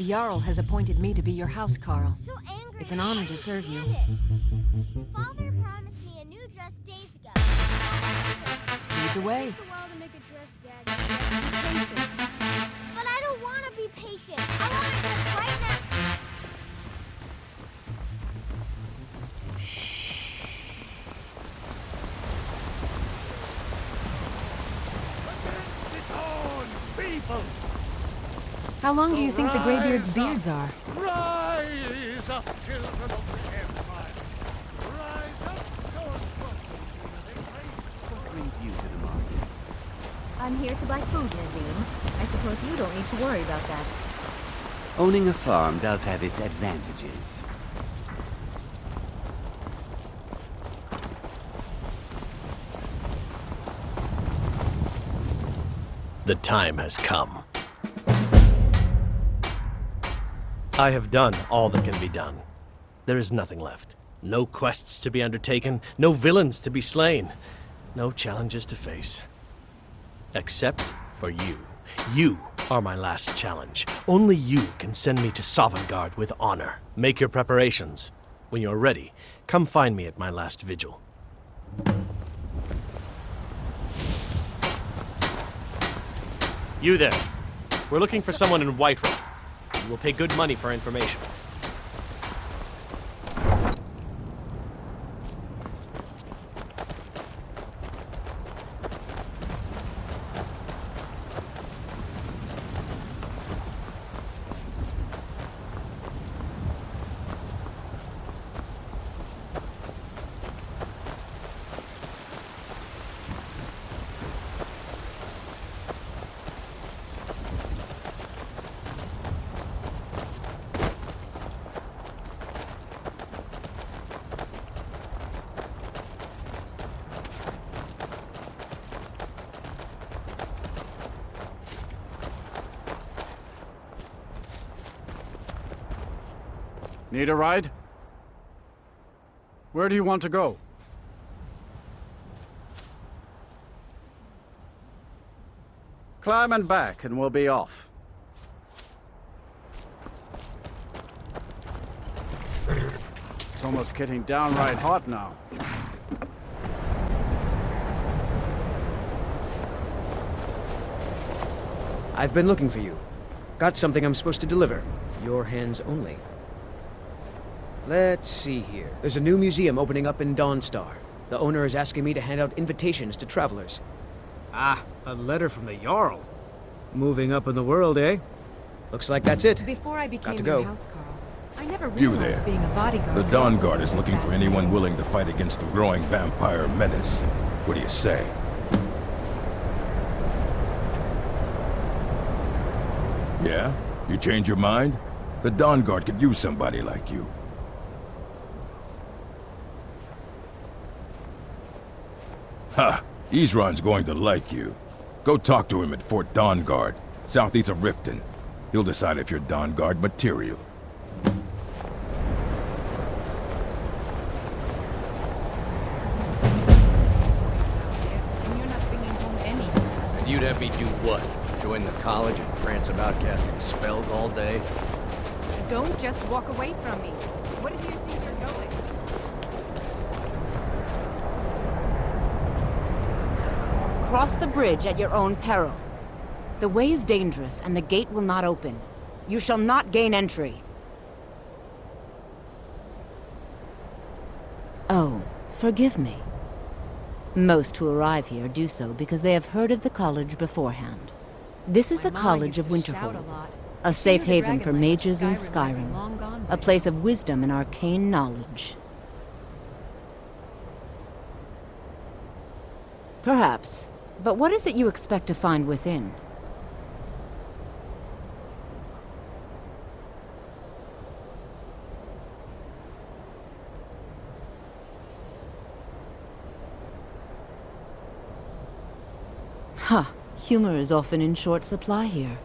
The Jarl has appointed me to be your house, Carl. So angry. It's an honor to serve you. Father promised me a new dress days ago. Lead the way. It takes a while to make a dress, Dad. But I don't want to be patient. I want a dress right now. Against its own people! How long do you think the Greybeard's beards are? Rise up, children of the Empire! Rise up, sword-thrusters! What brings you to the market? I'm here to buy food, Nazim. I suppose you don't need to worry about that. Owning a farm does have its advantages. The time has come. I have done all that can be done. There is nothing left. No quests to be undertaken, no villains to be slain, no challenges to face. Except for you. You are my last challenge. Only you can send me to Sovngarde with honor. Make your preparations. When you're ready, come find me at my last vigil. You there. We're looking for someone in Whiterun. We will pay good money for information. Need a ride? Where do you want to go? Climb and back, and we'll be off. It's almost getting downright hot now. I've been looking for you. Got something I'm supposed to deliver. Your hands only. Let's see here. There's a new museum opening up in Dawnstar. The owner is asking me to hand out invitations to travelers. Ah, a letter from the Jarl. Moving up in the world, eh? Looks like that's it. Before I became to your go. house, Carl, I never You realized there. being a bodyguard. The would Dawn also Guard be is so looking for fascinating. anyone willing to fight against the growing vampire menace. What do you say? Yeah? You change your mind? The Dawn Guard could use somebody like you. Ha! Isran's going to like you. Go talk to him at Fort Dawnguard, southeast of Riften. He'll decide if you're Dawnguard material. And you'd have me do what? Join the college and prance about casting spells all day? Don't just walk away from me. What do you think you're going? Cross the bridge at your own peril. The way is dangerous, and the gate will not open. You shall not gain entry. Oh, forgive me. Most who arrive here do so because they have heard of the college beforehand. This is the College of Winterhold, a safe haven for mages in Skyrim, a place of wisdom and arcane knowledge. Perhaps, but what is it you expect to find within? Huh. Humor is often in short supply here.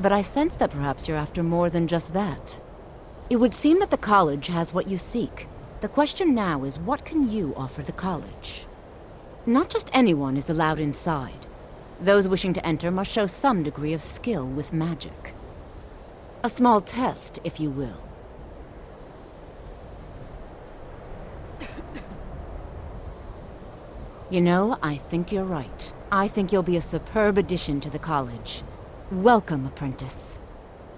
But I sense that perhaps you're after more than just that. It would seem that the college has what you seek. The question now is, what can you offer the college? Not just anyone is allowed inside. Those wishing to enter must show some degree of skill with magic. A small test, if you will. You know, I think you're right. I think you'll be a superb addition to the college. Welcome, apprentice.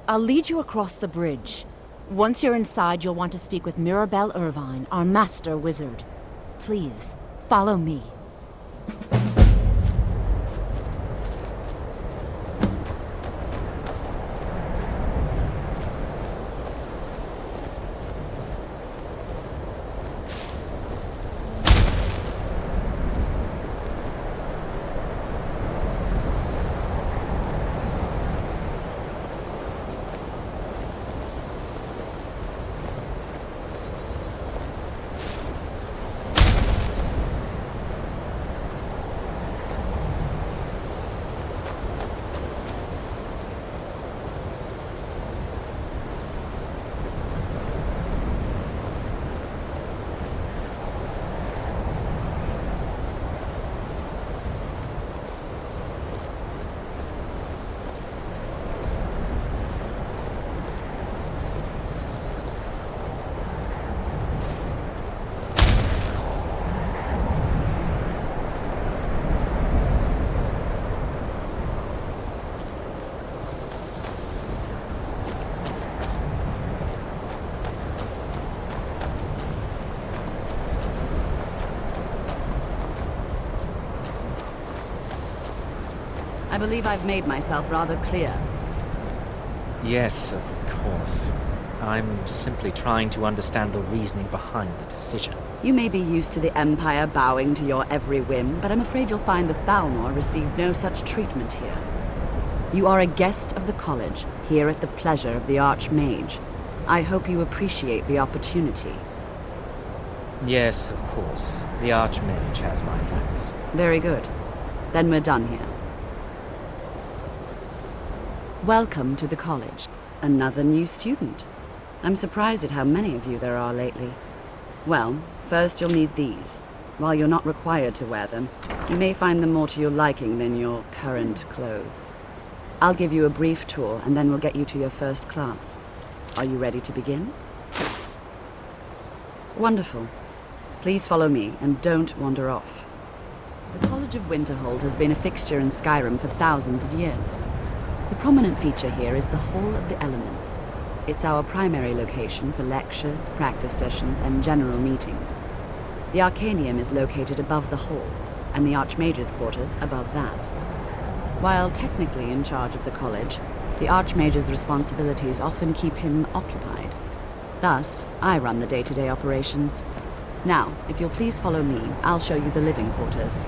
I'll lead you across the bridge. Once you're inside, you'll want to speak with Mirabelle Irvine, our master wizard. Please, follow me. I believe I've made myself rather clear. Yes, of course. I'm simply trying to understand the reasoning behind the decision. You may be used to the Empire bowing to your every whim, but I'm afraid you'll find the Thalmor received no such treatment here. You are a guest of the college, here at the pleasure of the Archmage. I hope you appreciate the opportunity. Yes, of course. The Archmage has my thanks. Very good. Then we're done here. Welcome to the college. Another new student. I'm surprised at how many of you there are lately. Well, first you'll need these. While you're not required to wear them, you may find them more to your liking than your current clothes. I'll give you a brief tour, and then we'll get you to your first class. Are you ready to begin? Wonderful. Please follow me, and don't wander off. The College of Winterhold has been a fixture in Skyrim for thousands of years. The prominent feature here is the Hall of the Elements. It's our primary location for lectures, practice sessions, and general meetings. The Arcanium is located above the hall, and the Archmage's quarters above that. While technically in charge of the college, the Archmage's responsibilities often keep him occupied. Thus, I run the day-to-day operations. Now, if you'll please follow me, I'll show you the living quarters.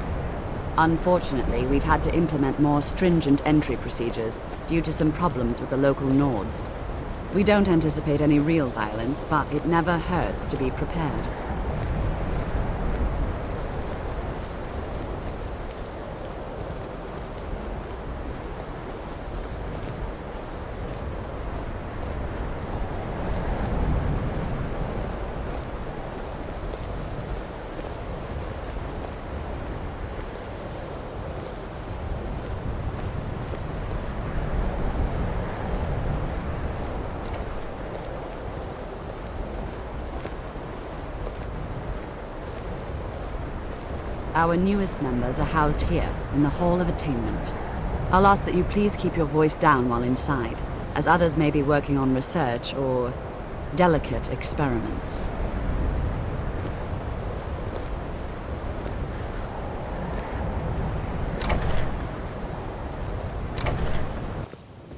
Unfortunately, we've had to implement more stringent entry procedures due to some problems with the local Nords. We don't anticipate any real violence, but it never hurts to be prepared. Our newest members are housed here, in the Hall of Attainment. I'll ask that you please keep your voice down while inside, as others may be working on research or delicate experiments.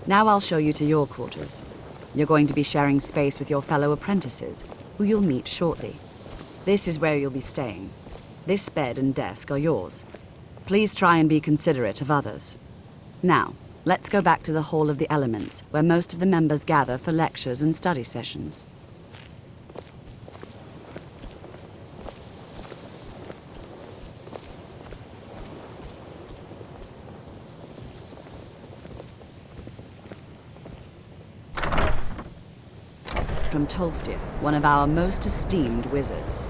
Now I'll show you to your quarters. You're going to be sharing space with your fellow apprentices, who you'll meet shortly. This is where you'll be staying. This bed and desk are yours. Please try and be considerate of others. Now, let's go back to the Hall of the Elements, where most of the members gather for lectures and study sessions. From Tolfdir, one of our most esteemed wizards.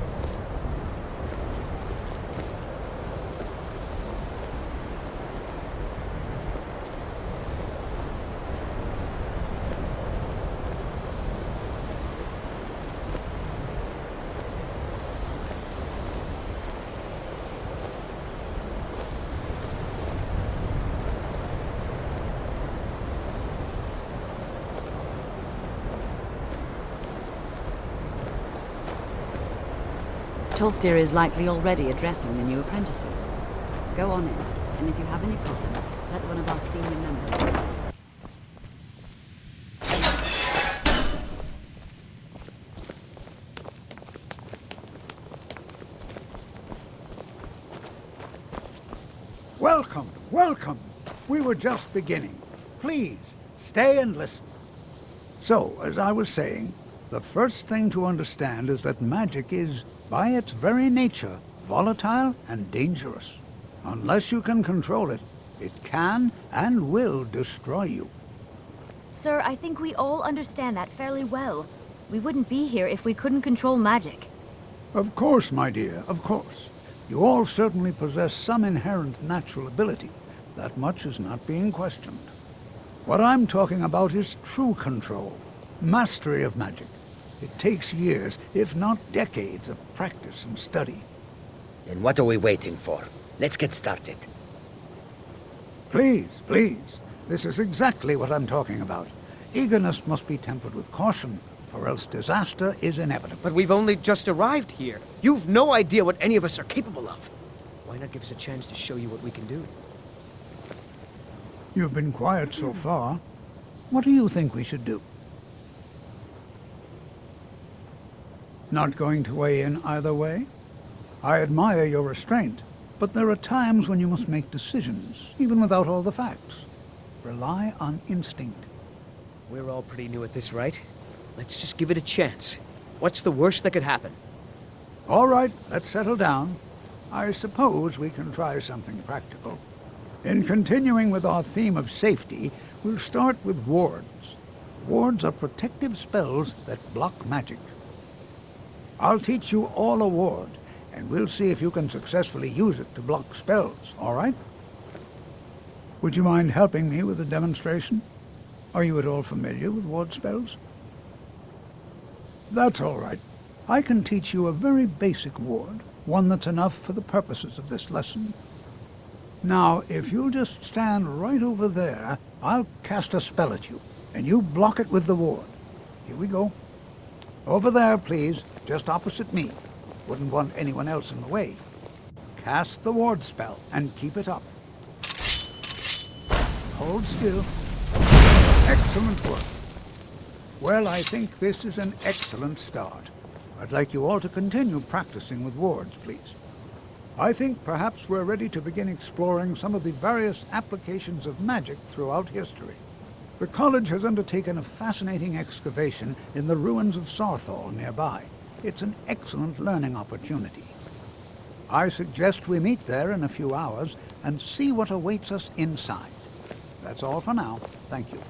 Tolfdir is likely already addressing the new apprentices. Go on in, and if you have any problems, let one of our senior members know. Welcome, welcome. We were just beginning. Please, stay and listen. So, as I was saying, the first thing to understand is that magic is, by its very nature, volatile and dangerous. Unless you can control it, it can and will destroy you. Sir, I think we all understand that fairly well. We wouldn't be here if we couldn't control magic. Of course, my dear, of course. You all certainly possess some inherent natural ability. That much is not being questioned. What I'm talking about is true control, mastery of magic. It takes years, if not decades, of practice and study. Then what are we waiting for? Let's get started. Please, please. This is exactly what I'm talking about. Eagerness must be tempered with caution, or else disaster is inevitable. But we've only just arrived here. You've no idea what any of us are capable of. Why not give us a chance to show you what we can do? You've been quiet so far. What do you think we should do? Not going to weigh in either way? I admire your restraint, but there are times when you must make decisions, even without all the facts. Rely on instinct. We're all pretty new at this, right? Let's just give it a chance. What's the worst that could happen? All right, let's settle down. I suppose we can try something practical. In continuing with our theme of safety, we'll start with wards. Wards are protective spells that block magic. I'll teach you all a ward, and we'll see if you can successfully use it to block spells, all right? Would you mind helping me with a demonstration? Are you at all familiar with ward spells? That's all right. I can teach you a very basic ward, one that's enough for the purposes of this lesson. Now, if you'll just stand right over there, I'll cast a spell at you, and you block it with the ward. Here we go. Over there, please, just opposite me. Wouldn't want anyone else in the way. Cast the ward spell, and keep it up. Hold still. Excellent work. Well, I think this is an excellent start. I'd like you all to continue practicing with wards, please. I think perhaps we're ready to begin exploring some of the various applications of magic throughout history. The college has undertaken a fascinating excavation in the ruins of Sarthal nearby. It's an excellent learning opportunity. I suggest we meet there in a few hours and see what awaits us inside. That's all for now. Thank you.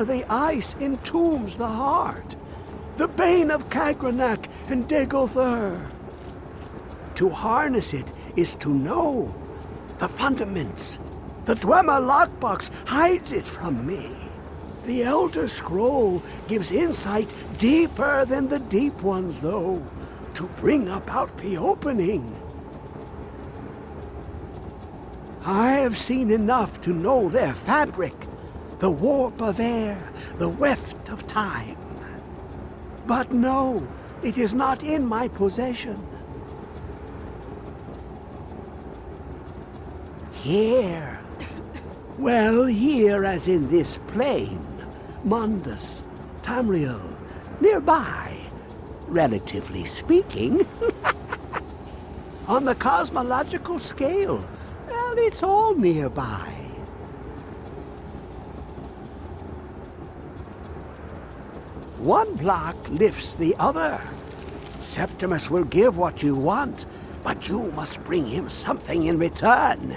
The ice entombs the heart. The bane of Kagranak and Degother. To harness it is to know the fundaments. The Dwemer lockbox hides it from me. The Elder Scroll gives insight deeper than the deep ones, though, to bring about the opening. I have seen enough to know their fabric, the warp of air, the weft of time. But no, it is not in my possession. Here. Well, here as in this plain. Mundus, Tamriel, nearby, relatively speaking. On the cosmological scale, well, it's all nearby. One block lifts the other. Septimus will give what you want, but you must bring him something in return.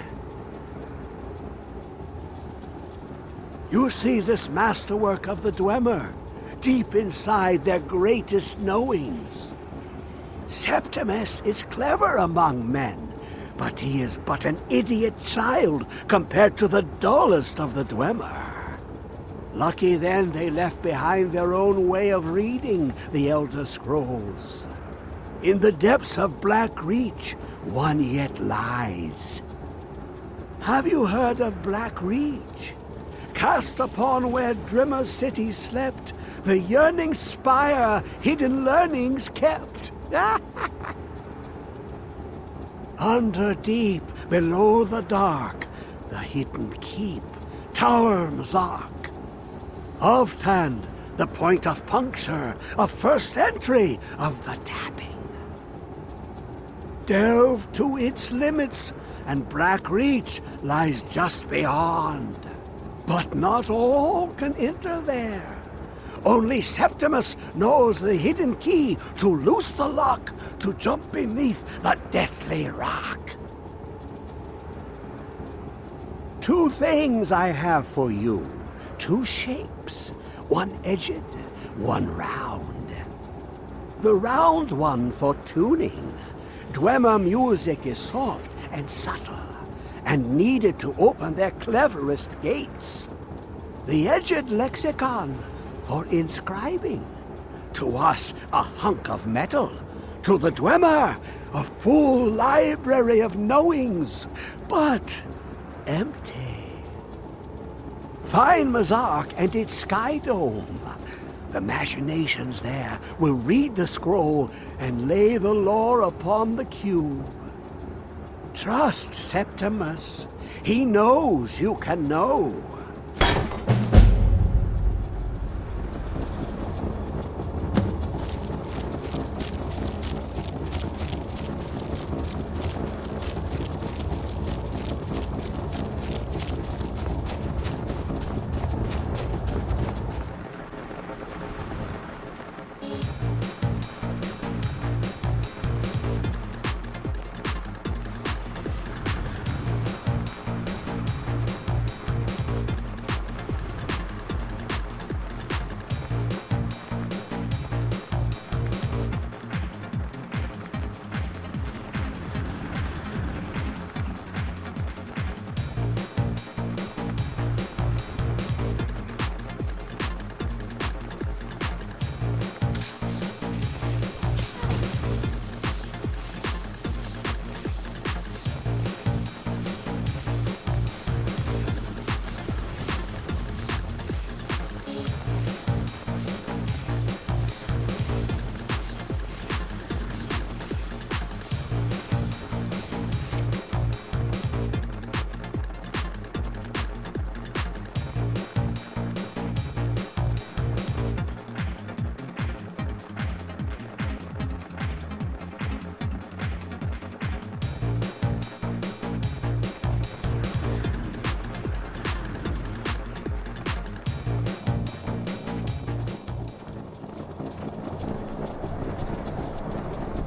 You see this masterwork of the Dwemer, deep inside their greatest knowings. Septimus is clever among men, but he is but an idiot child compared to the dullest of the Dwemer. Lucky then they left behind their own way of reading the Elder Scrolls. In the depths of Black Reach, one yet lies. Have you heard of Black Reach? Cast upon where Drimmer's city slept, the yearning spire hidden learnings kept. Under deep, below the dark, the hidden keep, Tower Mazark. Of Tand, the point of puncture, of first entry, of the tapping. Delve to its limits, and Black Reach lies just beyond. But not all can enter there. Only Septimus knows the hidden key to loose the lock, to jump beneath the deathly rock. Two things I have for you. Two shapes, one edged, one round. The round one for tuning. Dwemer music is soft and subtle, and needed to open their cleverest gates. The edged lexicon for inscribing. To us, a hunk of metal. To the Dwemer, a full library of knowings, but empty. Find Mazark and its sky dome. The machinations there will read the scroll and lay the lore upon the cube. Trust Septimus. He knows you can know.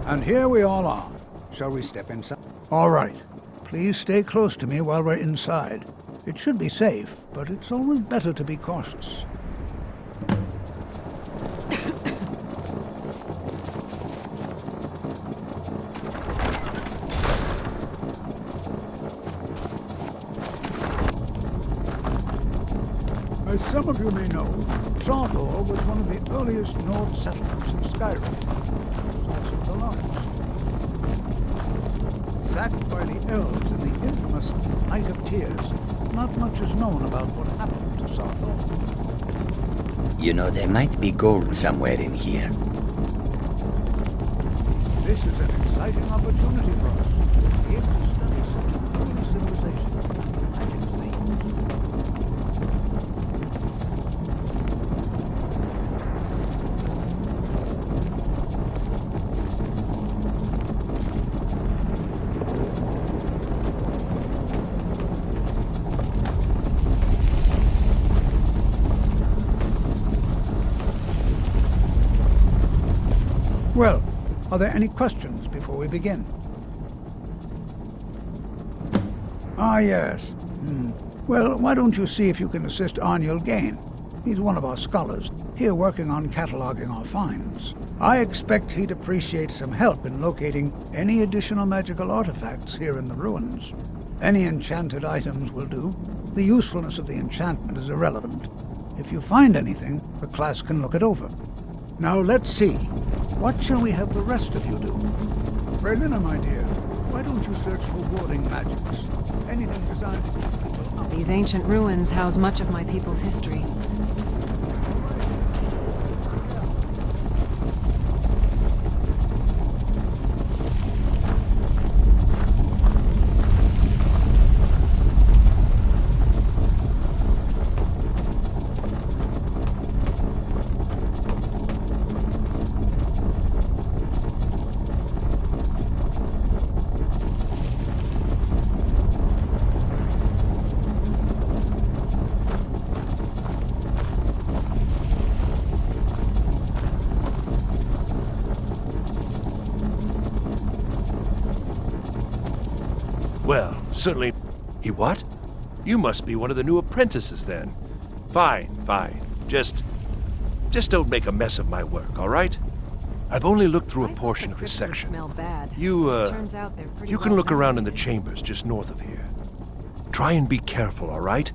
And here we all are. Shall we step inside? All right. Please stay close to me while we're inside. It should be safe, but it's always better to be cautious. As some of you may know, Sarthor was one of the earliest Nord settlements in Skyrim. It was also the largest. Sacked by the elves in the infamous Night of Tears, not much is known about what happened to Sarthor. You know, there might be gold somewhere in here. This is an exciting opportunity for us to be able to study such an early civilization. I can think. Well, are there any questions before we begin? Ah, yes. Well, why don't you see if you can assist Arniel Gain? He's one of our scholars, here working on cataloging our finds. I expect he'd appreciate some help in locating any additional magical artifacts here in the ruins. Any enchanted items will do. The usefulness of the enchantment is irrelevant. If you find anything, the class can look it over. Now let's see. What shall we have the rest of you do? Raelina, my dear, why don't you search for warding magics? Anything designed to keep people out. These ancient ruins house much of my people's history. Well, certainly... He what? You must be one of the new apprentices, then. Fine, fine. Just don't make a mess of my work, all right? I've only looked through a portion of this section. Smell bad. Turns out they're pretty you can look around in the chambers just north of here. Try and be careful, all right?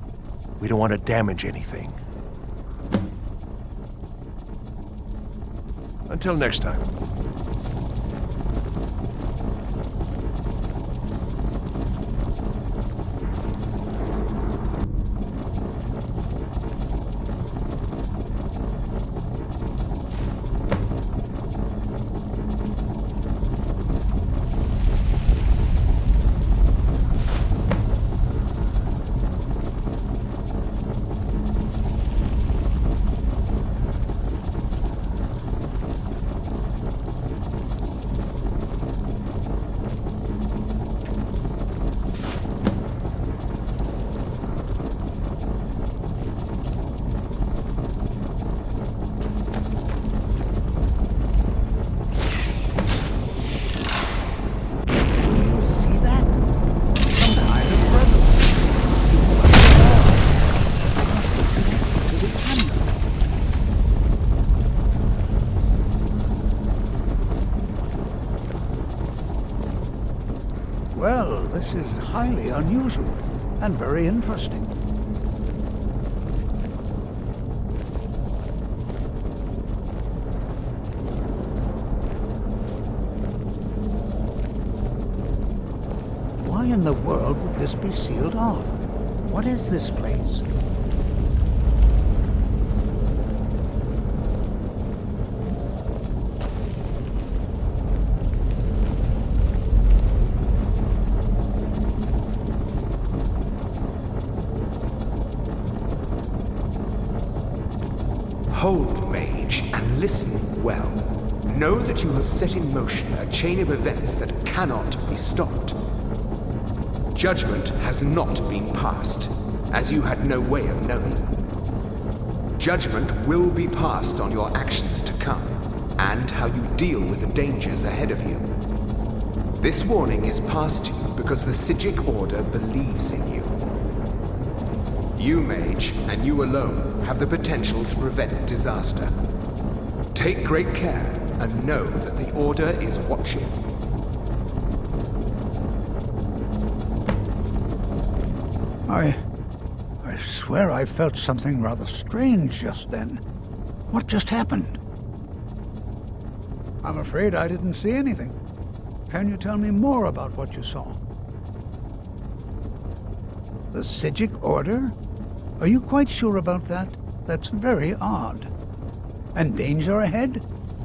We don't want to damage anything. Until next time. Well, this is highly unusual and very interesting. Why in the world would this be sealed off? What is this place? Hold, mage, and listen well. Know that you have set in motion a chain of events that cannot be stopped. Judgment has not been passed, as you had no way of knowing. Judgment will be passed on your actions to come, and how you deal with the dangers ahead of you. This warning is passed to you because the Psijic Order believes in you. You, Mage, and you alone, have the potential to prevent disaster. Take great care and know that the Order is watching. I swear I felt something rather strange just then. What just happened? I'm afraid I didn't see anything. Can you tell me more about what you saw? The Psijic Order? Are you quite sure about that? That's very odd. And danger ahead?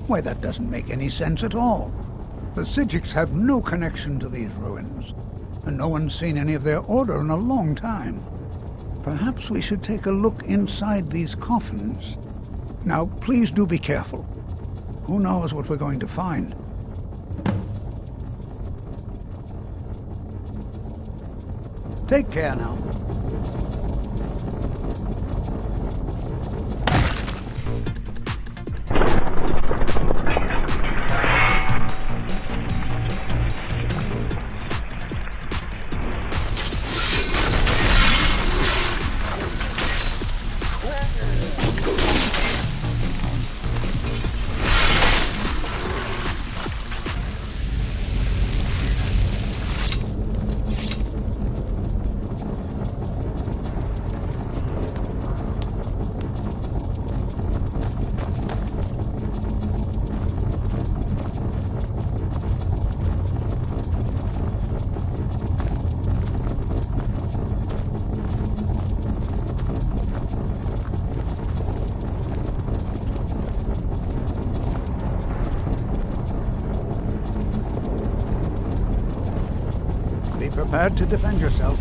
Why, that doesn't make any sense at all. The Psijics have no connection to these ruins, and no one's seen any of their order in a long time. Perhaps we should take a look inside these coffins. Now, please do be careful. Who knows what we're going to find? Take care now. Be prepared to defend yourself.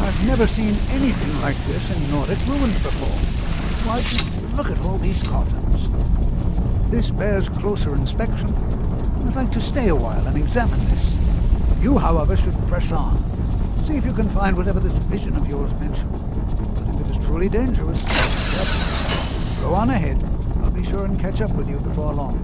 I've never seen anything like this in Nordic ruins before. Why, just look at all these coffins. This bears closer inspection. I'd like to stay a while and examine this. You, however, should press on. See if you can find whatever this vision of yours mentioned. But if it is truly dangerous, go on ahead. I'll be sure and catch up with you before long.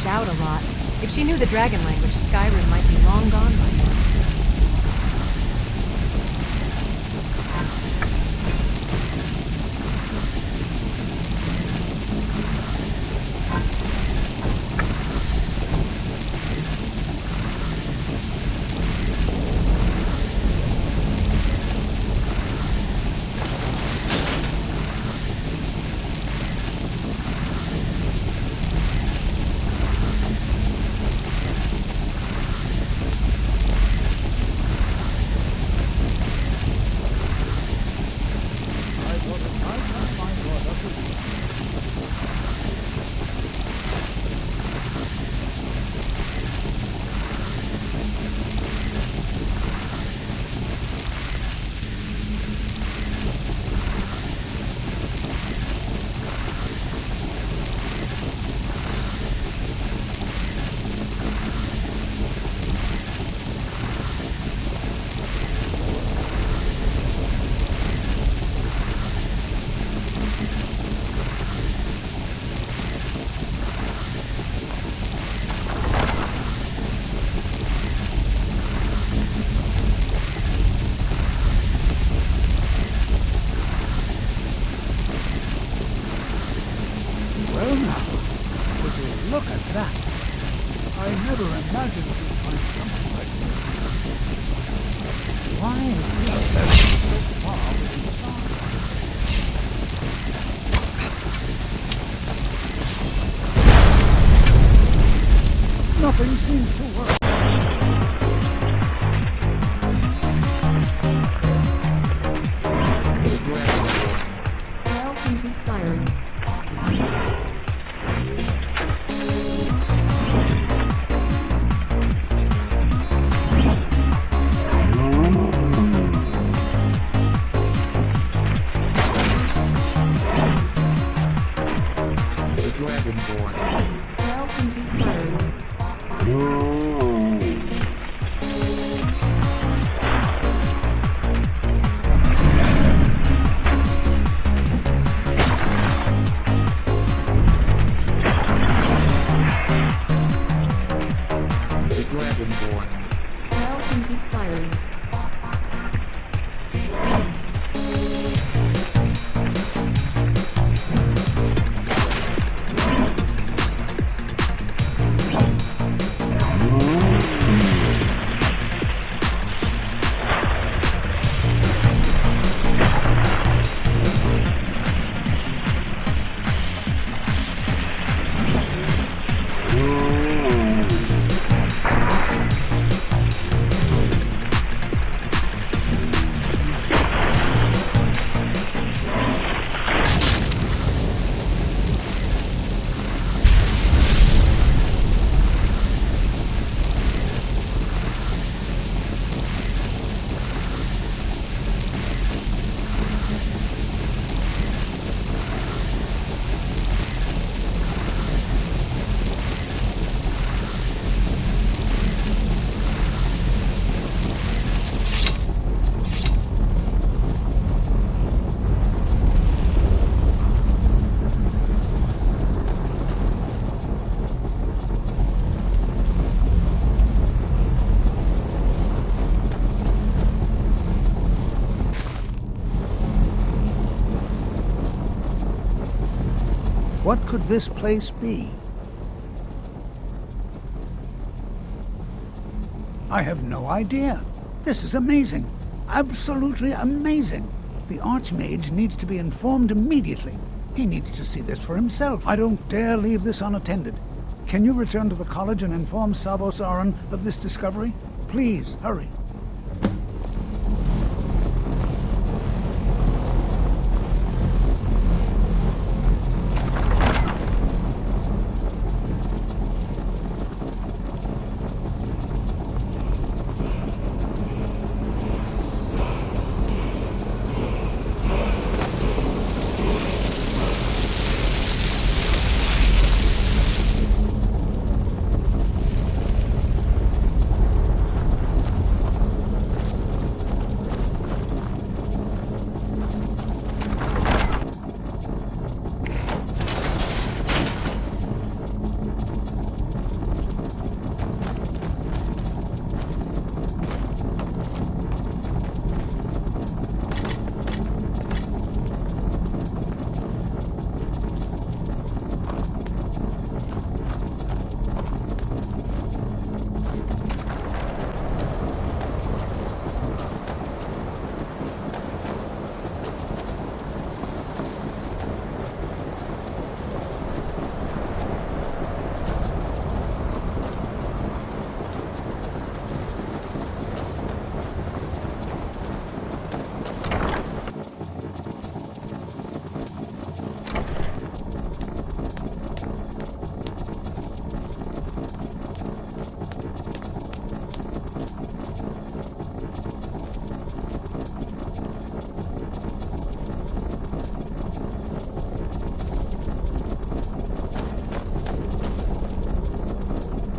shout a lot. If she knew the dragon language, Skyrim might be long gone by now. Well now, would you look at that? I never imagined we'd find something like this. Why is this level so far within the stars? Nothing seems to work. Welcome to Skyrim. Welcome to Skyrim. Welcome to Skyrim. What could this place be? I have no idea. This is amazing. Absolutely amazing. The Archmage needs to be informed immediately. He needs to see this for himself. I don't dare leave this unattended. Can you return to the college and inform Savos Aran of this discovery? Please, hurry.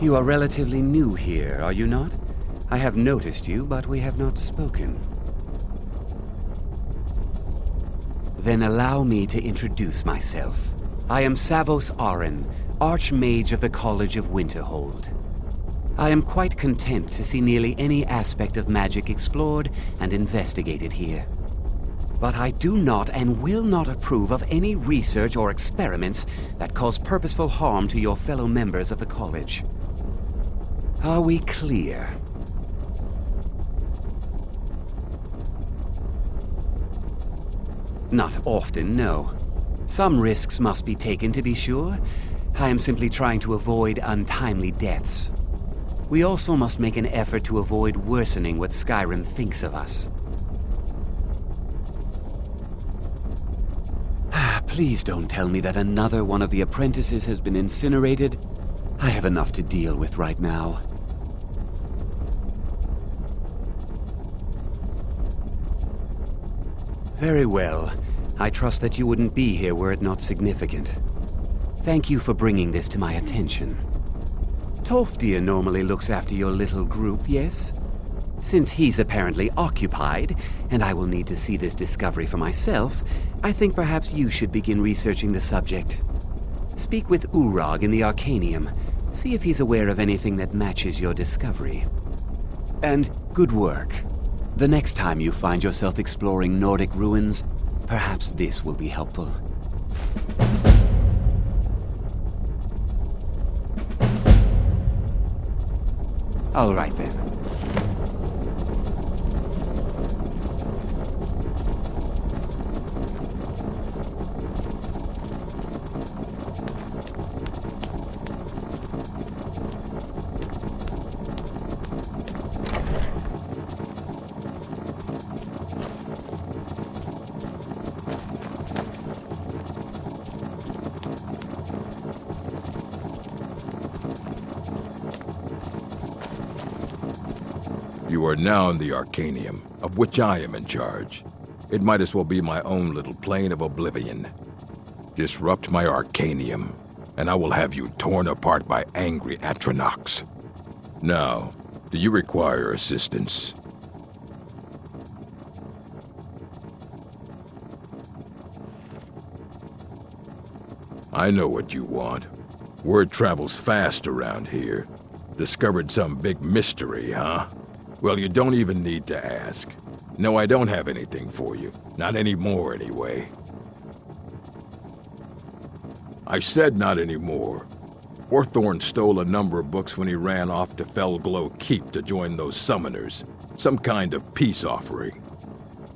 You are relatively new here, are you not? I have noticed you, but we have not spoken. Then allow me to introduce myself. I am Savos Arin, Archmage of the College of Winterhold. I am quite content to see nearly any aspect of magic explored and investigated here. But I do not and will not approve of any research or experiments that cause purposeful harm to your fellow members of the college. Are we clear? Not often, no. Some risks must be taken, to be sure. I am simply trying to avoid untimely deaths. We also must make an effort to avoid worsening what Skyrim thinks of us. Please don't tell me that another one of the apprentices has been incinerated. I have enough to deal with right now. Very well. I trust that you wouldn't be here were it not significant. Thank you for bringing this to my attention. Tolfdir normally looks after your little group, yes? Since he's apparently occupied, and I will need to see this discovery for myself, I think perhaps you should begin researching the subject. Speak with Urag in the Arcanium. See if he's aware of anything that matches your discovery. And good work. The next time you find yourself exploring Nordic ruins, perhaps this will be helpful. All right then. You are now in the Arcanium, of which I am in charge. It might as well be my own little plane of oblivion. Disrupt my Arcanium, and I will have you torn apart by angry Atronachs. Now, do you require assistance? I know what you want. Word travels fast around here. Discovered some big mystery, huh? Well, you don't even need to ask. No, I don't have anything for you. Not anymore, anyway. I said not anymore. Orthorn stole a number of books when he ran off to Felglow Keep to join those summoners. Some kind of peace offering.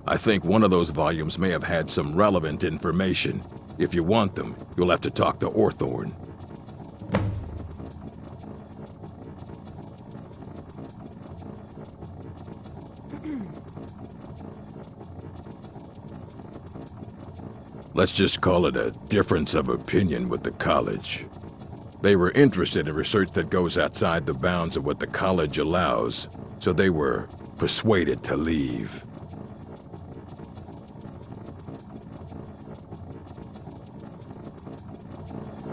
I think one of those volumes may have had some relevant information. If you want them, you'll have to talk to Orthorn. Let's just call it a difference of opinion with the college. They were interested in research that goes outside the bounds of what the college allows, so they were persuaded to leave.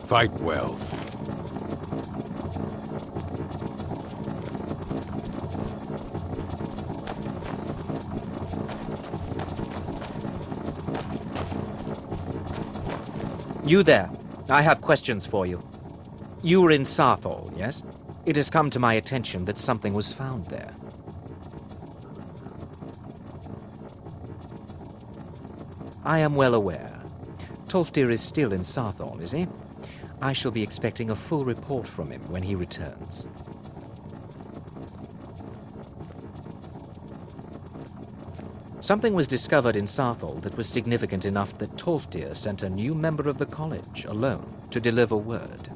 Fight well. You there. I have questions for you. You were in Sarthol, yes? It has come to my attention that something was found there. I am well aware. Tolfdir is still in Sarthol, is he? I shall be expecting a full report from him when he returns. Something was discovered in Sarthol that was significant enough that Tolfdir sent a new member of the college alone to deliver word.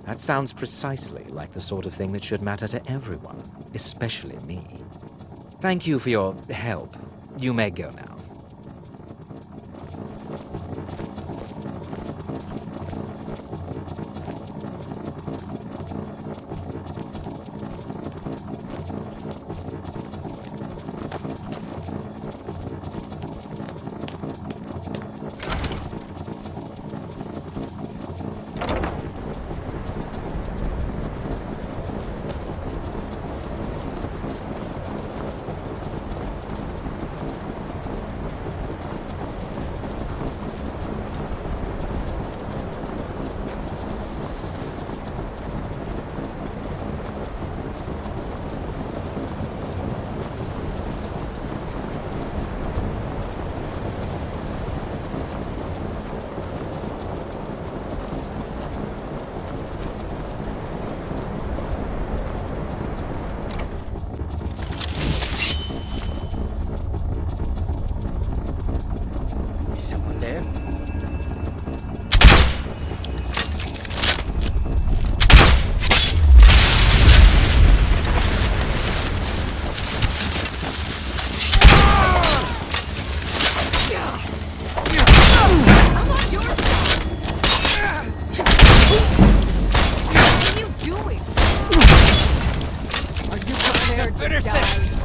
That sounds precisely like the sort of thing that should matter to everyone, especially me. Thank you for your help. You may go now. deserve to die.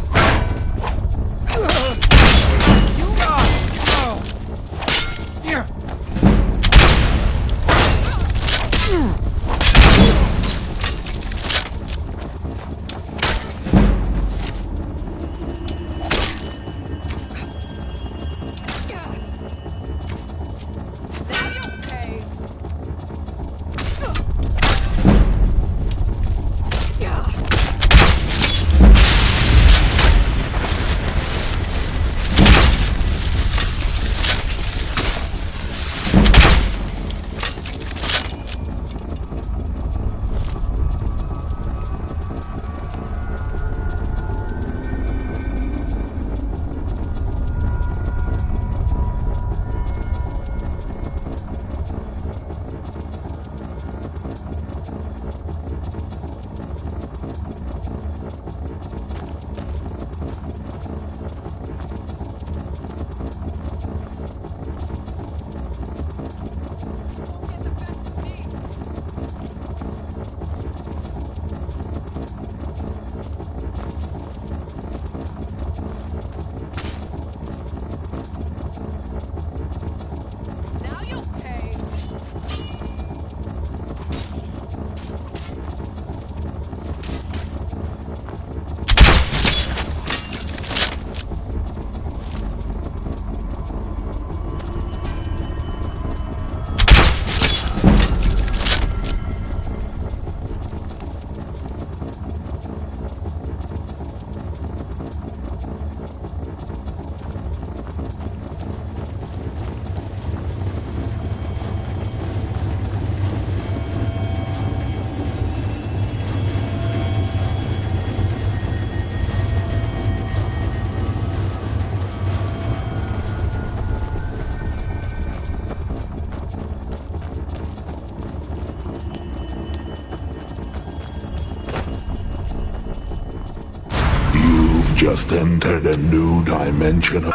Just entered a new dimension.